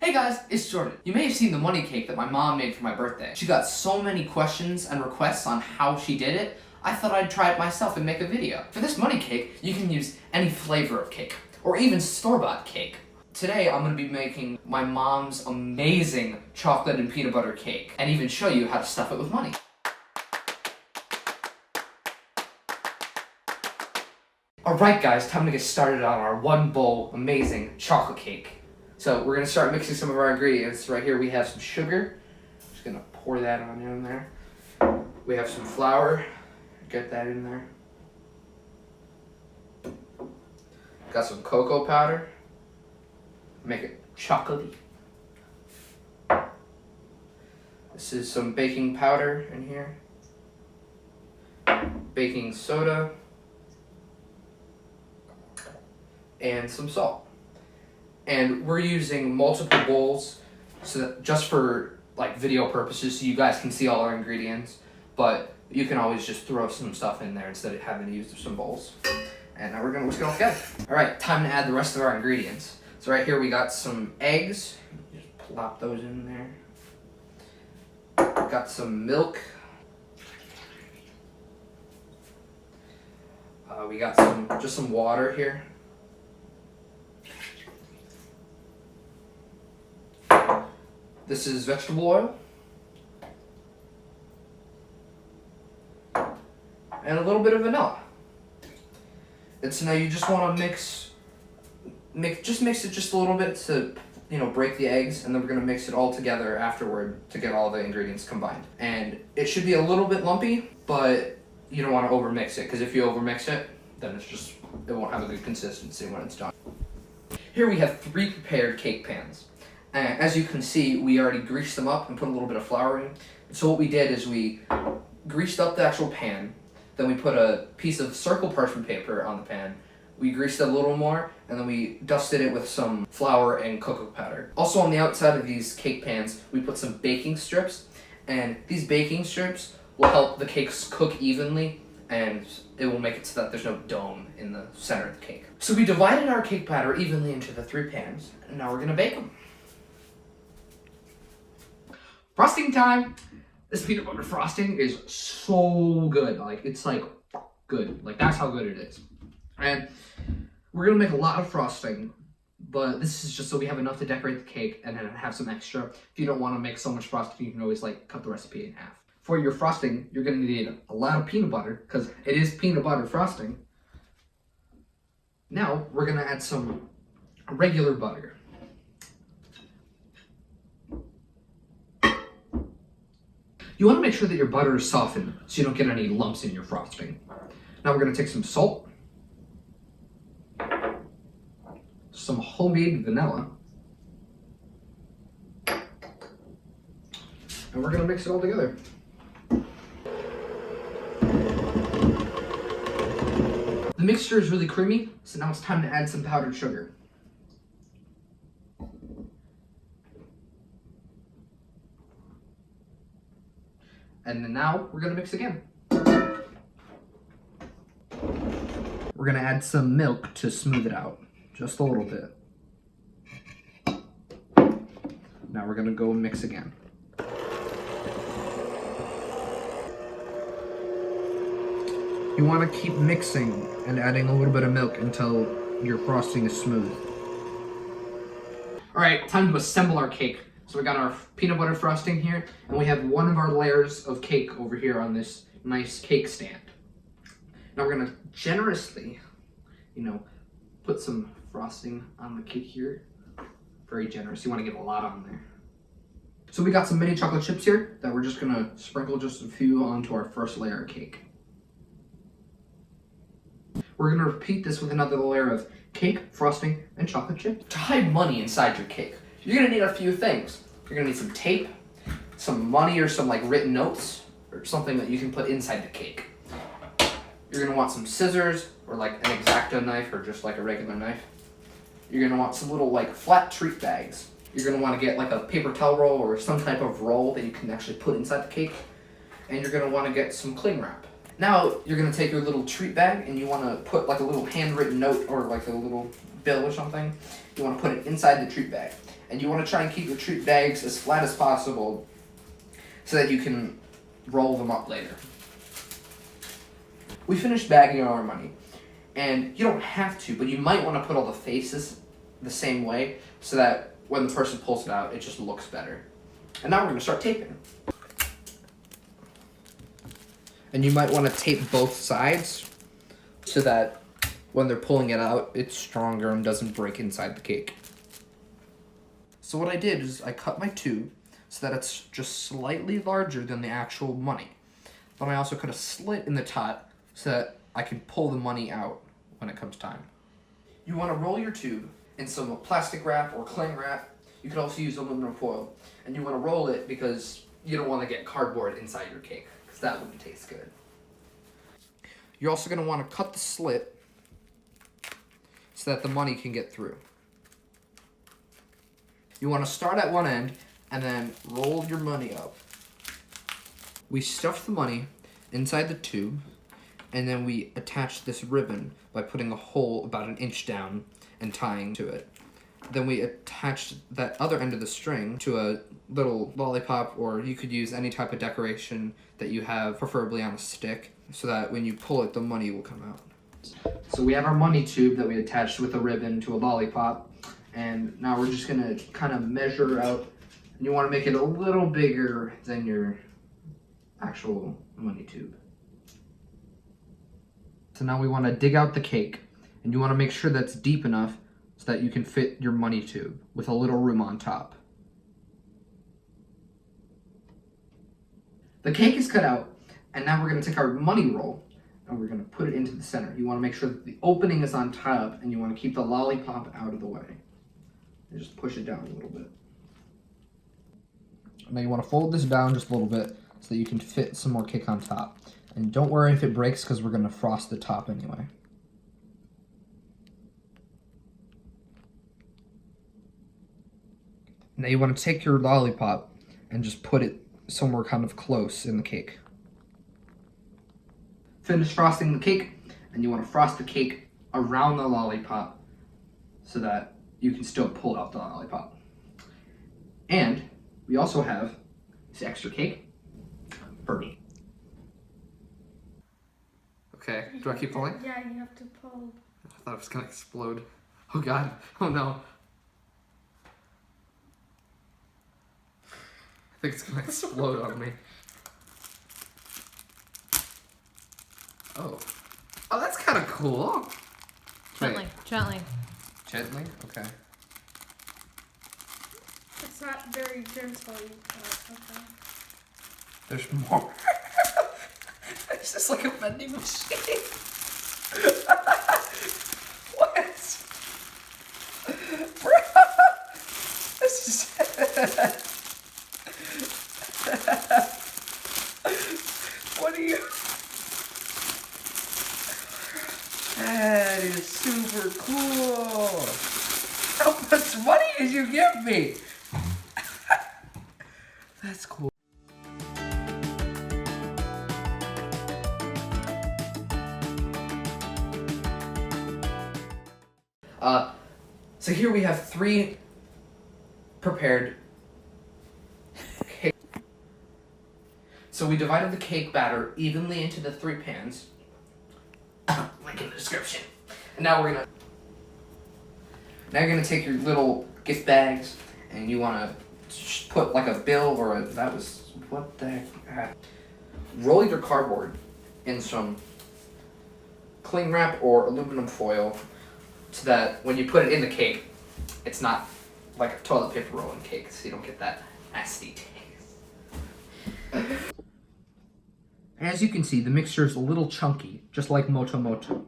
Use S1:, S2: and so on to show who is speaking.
S1: Hey guys, it's Jordan. You may have seen the money cake that my mom made for my birthday. She got so many questions and requests on how she did it, I thought I'd try it myself and make a video. For this money cake, you can use any flavor of cake, or even store-bought cake. Today, I'm going to be making my mom's amazing chocolate and peanut butter cake, and even show you how to stuff it with money. Alright guys, time to get started on our one bowl amazing chocolate cake. So we're going to start mixing some of our ingredients. Right here we have some sugar. Just going to pour that on in there. We have some flour. Get that in there. Got some cocoa powder. Make it chocolatey. This is some baking powder in here. Baking soda. And some salt. And we're using multiple bowls so that just for like video purposes, so you guys can see all our ingredients, but you can always just throw some stuff in there instead of having to use some bowls. And now we're gonna whisk it all together. All right, time to add the rest of our ingredients. So right here we got some eggs. Just plop those in there. Got some milk. We got just some water here. This is vegetable oil. And a little bit of vanilla. Now you just want to mix it just a little bit to, break the eggs, and then we're going to mix it all together afterward to get all the ingredients combined. And it should be a little bit lumpy, but you don't want to overmix it, because if you overmix it, then it won't have a good consistency when it's done. Here we have 3 prepared cake pans. As you can see, we already greased them up and put a little bit of flour in. So what we did is we greased up the actual pan, then we put a piece of circle parchment paper on the pan, we greased it a little more, and then we dusted it with some flour and cocoa powder. Also on the outside of these cake pans, we put some baking strips, and these baking strips will help the cakes cook evenly, and it will make it so that there's no dome in the center of the cake. So we divided our cake batter evenly into the 3 pans, and now we're gonna bake them. Frosting time! This peanut butter frosting is so good. It's good. That's how good it is. And we're gonna make a lot of frosting, but this is just so we have enough to decorate the cake and then have some extra. If you don't want to make so much frosting, you can always cut the recipe in half. For your frosting, you're gonna need a lot of peanut butter, because it is peanut butter frosting. Now, we're gonna add some regular butter. You want to make sure that your butter is softened so you don't get any lumps in your frosting. Now we're going to take some salt, some homemade vanilla, and we're going to mix it all together. The mixture is really creamy, so now it's time to add some powdered sugar. And then now we're gonna mix again. We're gonna add some milk to smooth it out, just a little bit. Now we're gonna go and mix again. You wanna keep mixing and adding a little bit of milk until your frosting is smooth. All right, time to assemble our cake. So we got our peanut butter frosting here, and we have one of our layers of cake over here on this nice cake stand. Now we're gonna generously, put some frosting on the cake here. Very generous, you wanna get a lot on there. So we got some mini chocolate chips here that we're just gonna sprinkle just a few onto our first layer of cake. We're gonna repeat this with another layer of cake, frosting, and chocolate chip. To hide money inside your cake, you're gonna need a few things. You're gonna need some tape, some money or some written notes, or something that you can put inside the cake. You're gonna want some scissors, or an X-Acto knife, or just a regular knife. You're gonna want some little flat treat bags. You're gonna wanna get a paper towel roll or some type of roll that you can actually put inside the cake. And you're gonna wanna get some cling wrap. Now, you're gonna take your little treat bag and you wanna put a little handwritten note or a little bill or something. You wanna put it inside the treat bag. And you want to try and keep your treat bags as flat as possible so that you can roll them up later. We finished bagging our money, and you don't have to, but you might want to put all the faces the same way so that when the person pulls it out, it just looks better. And now we're going to start taping. And you might want to tape both sides so that when they're pulling it out, it's stronger and doesn't break inside the cake. So what I did is I cut my tube so that it's just slightly larger than the actual money. But I also cut a slit in the top so that I can pull the money out when it comes time. You want to roll your tube in some plastic wrap or cling wrap. You could also use aluminum foil. And you want to roll it because you don't want to get cardboard inside your cake, because that wouldn't taste good. You're also going to want to cut the slit so that the money can get through. You want to start at one end and then roll your money up. We stuff the money inside the tube, and then we attach this ribbon by putting a hole about an inch down and tying to it. Then we attach that other end of the string to a little lollipop, or you could use any type of decoration that you have, preferably on a stick, so that when you pull it, the money will come out. So we have our money tube that we attached with a ribbon to a lollipop, and now we're just gonna kind of measure out, and you wanna make it a little bigger than your actual money tube. So now we wanna dig out the cake, and you wanna make sure that's deep enough so that you can fit your money tube with a little room on top. The cake is cut out, and now we're going to take our money roll and we're going to put it into the center. You want to make sure that the opening is on top, and you want to keep the lollipop out of the way. And just push it down a little bit. Now you want to fold this down just a little bit so that you can fit some more cake on top. And don't worry if it breaks, because we're going to frost the top anyway. Now you want to take your lollipop and just put it somewhere kind of close in the cake. Finish frosting the cake, and you want to frost the cake around the lollipop so that you can still pull out the lollipop. And we also have this extra cake for me. Okay, do I keep pulling?
S2: Yeah, you have to pull.
S1: I thought it was going to explode. Oh god, oh no. I think it's gonna explode on me. Oh. Oh, that's kind of cool.
S3: Gently, gently.
S1: Gently? Okay.
S2: It's not very gentle. Okay.
S1: There's more. It's just like a vending machine. What? Bro! This is... What are you? That is super cool. How much money did you give me? That's cool. So here we have 3 prepared cake. So we divided the cake batter evenly into the 3 pans. Link in the description. And now you're gonna take your little gift bags, and you wanna put like a bill or a, what the heck? Roll your cardboard in some cling wrap or aluminum foil so that when you put it in the cake, it's not like a toilet paper roll in cake, so you don't get that nasty taste. As you can see, the mixture is a little chunky, just like Moto Moto.